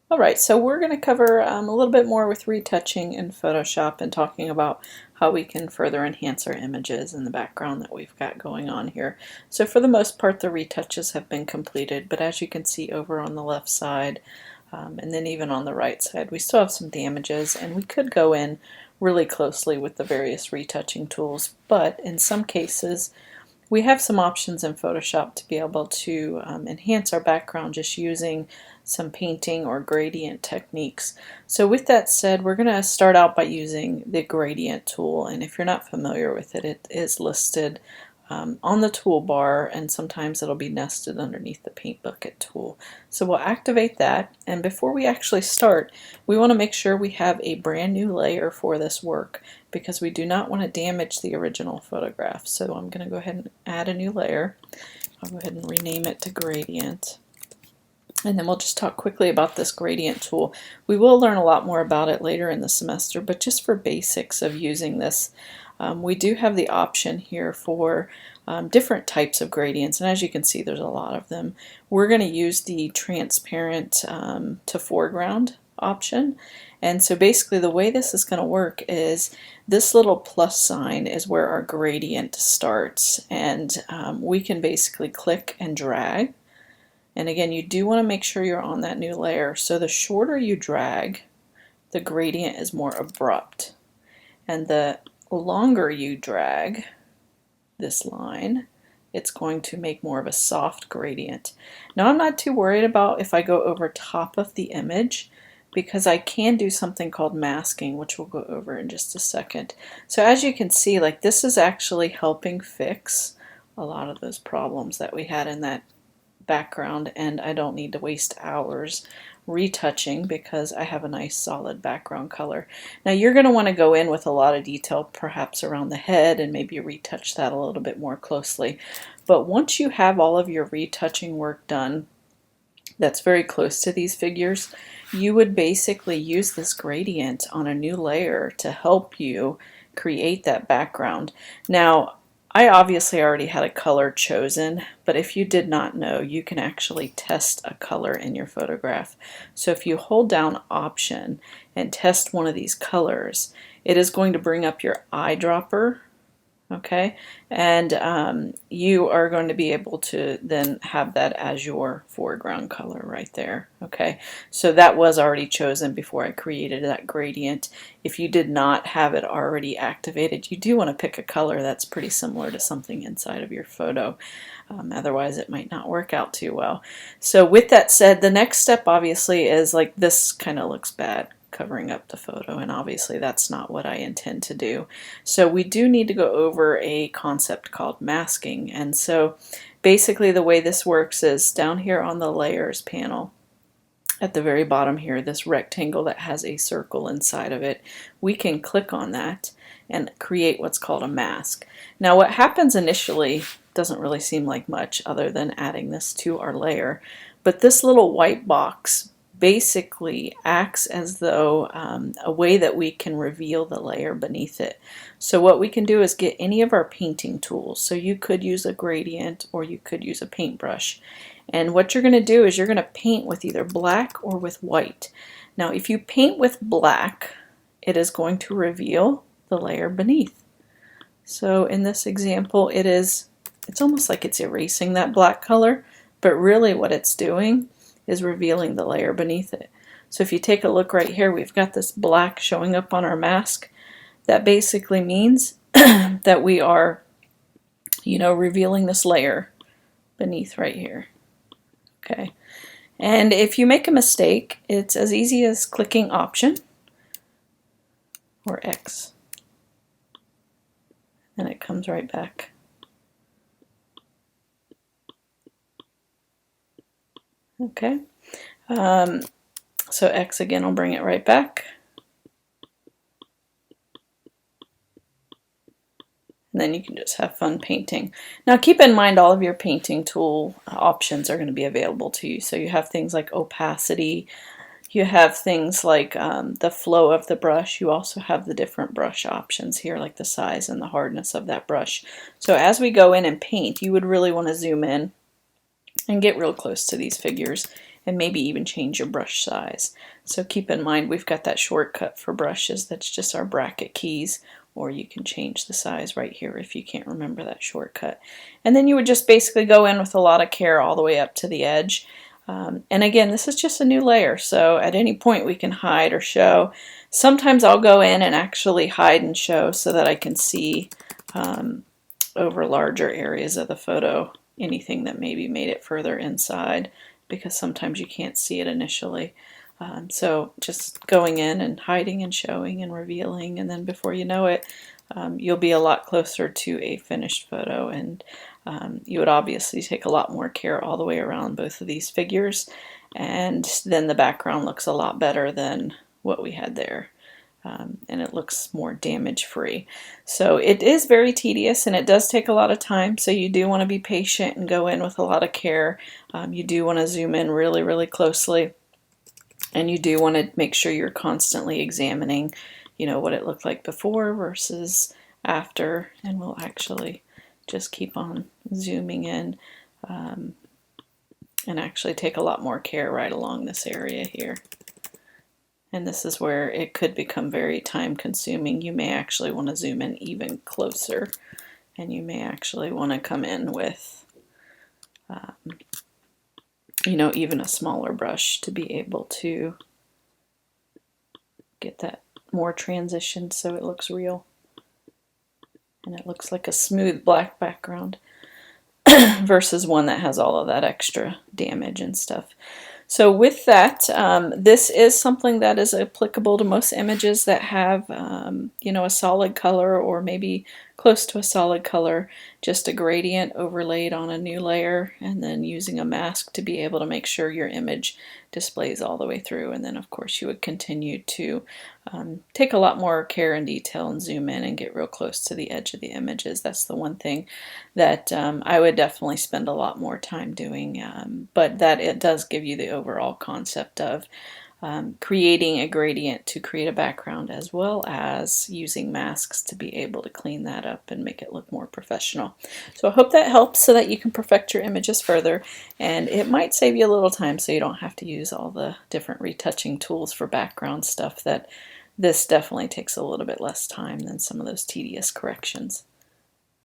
Alright, so we're going to cover a little bit more with retouching in Photoshop and talking about how we can further enhance our images in the background that we've got going on here. So for the most part the retouches have been completed, but as you can see over on the left side and then even on the right side we still have some damages, and we could go in really closely with the various retouching tools, but in some cases we have some options in Photoshop to be able to enhance our background just using some painting or gradient techniques. So with that said, we're going to start out by using the gradient tool, and if you're not familiar with it, it is listed on the toolbar, and sometimes it'll be nested underneath the paint bucket tool. So we'll activate that, and before we actually start, we want to make sure we have a brand new layer for this work because we do not want to damage the original photograph. So I'm going to go ahead and add a new layer. I'll go ahead and rename it to gradient. And then we'll just talk quickly about this gradient tool. We will learn a lot more about it later in the semester, but just for basics of using this, we do have the option here for different types of gradients, and as you can see there's a lot of them. We're going to use the transparent to foreground option, and so basically the way this is going to work is this little plus sign is where our gradient starts, and we can basically click and drag. And again, you do want to make sure you're on that new layer. So the shorter you drag, the gradient is more abrupt. And the longer you drag this line, it's going to make more of a soft gradient. Now I'm not too worried about if I go over top of the image, because I can do something called masking, which we'll go over in just a second. So as you can see, like, this is actually helping fix a lot of those problems that we had in that background, and I don't need to waste hours retouching because I have a nice solid background color. Now you're going to want to go in with a lot of detail perhaps around the head and maybe retouch that a little bit more closely. But once you have all of your retouching work done that's very close to these figures, you would basically use this gradient on a new layer to help you create that background. Now I obviously already had a color chosen, but if you did not know, you can actually test a color in your photograph. So if you hold down Option and test one of these colors, it is going to bring up your eyedropper, okay? And you are going to be able to then have that as your foreground color right there, okay? So that was already chosen before I created that gradient. If you did not have it already activated, you do want to pick a color that's pretty similar to something inside of your photo. Otherwise it might not work out too well. So with that said, the next step obviously is, like, this kind of looks bad covering up the photo, and obviously that's not what I intend to do. So we do need to go over a concept called masking. And so basically the way this works is down here on the layers panel at the very bottom here, this rectangle that has a circle inside of it, we can click on that and create what's called a mask. Now what happens initially doesn't really seem like much other than adding this to our layer, but this little white box basically acts as though a way that we can reveal the layer beneath it. So what we can do is get any of our painting tools. So you could use a gradient or you could use a paintbrush. And what you're going to do is you're going to paint with either black or with white. Now if you paint with black, it is going to reveal the layer beneath. So in this example, it's almost like it's erasing that black color, but really what it's doing is revealing the layer beneath it. So if you take a look right here, we've got this black showing up on our mask. That basically means that we are, revealing this layer beneath right here. Okay. And if you make a mistake, it's as easy as clicking Option or X, and it comes right back. Okay, so X again will bring it right back. And then you can just have fun painting. Now keep in mind all of your painting tool options are going to be available to you. So you have things like opacity, you have things like the flow of the brush, you also have the different brush options here, like the size and the hardness of that brush. So as we go in and paint, you would really want to zoom in and get real close to these figures and maybe even change your brush size. So keep in mind we've got that shortcut for brushes that's just our bracket keys, or you can change the size right here if you can't remember that shortcut. And then you would just basically go in with a lot of care all the way up to the edge. And again, this is just a new layer, so at any point we can hide or show. Sometimes I'll go in and actually hide and show so that I can see over larger areas of the photo anything that maybe made it further inside, because sometimes you can't see it initially. So just going in and hiding and showing and revealing, and then before you know it, you'll be a lot closer to a finished photo. And you would obviously take a lot more care all the way around both of these figures, and then the background looks a lot better than what we had there. And it looks more damage free. So it is very tedious and it does take a lot of time, so you do want to be patient and go in with a lot of care. You do want to zoom in really, really closely, and you do want to make sure you're constantly examining, what it looked like before versus after. And we'll actually just keep on zooming in and actually take a lot more care right along this area here. And this is where it could become very time consuming. You may actually want to zoom in even closer, and you may actually want to come in with even a smaller brush to be able to get that more transitioned so it looks real and it looks like a smooth black background versus one that has all of that extra damage and stuff. So with that, this is something that is applicable to most images that have, a solid color, or maybe close to a solid color, just a gradient overlaid on a new layer, and then using a mask to be able to make sure your image displays all the way through. And then of course you would continue to take a lot more care and detail and zoom in and get real close to the edge of the images. That's the one thing that I would definitely spend a lot more time doing, but that it does give you the overall concept of creating a gradient to create a background, as well as using masks to be able to clean that up and make it look more professional. So I hope that helps so that you can perfect your images further, and it might save you a little time so you don't have to use all the different retouching tools for background stuff. That this definitely takes a little bit less time than some of those tedious corrections.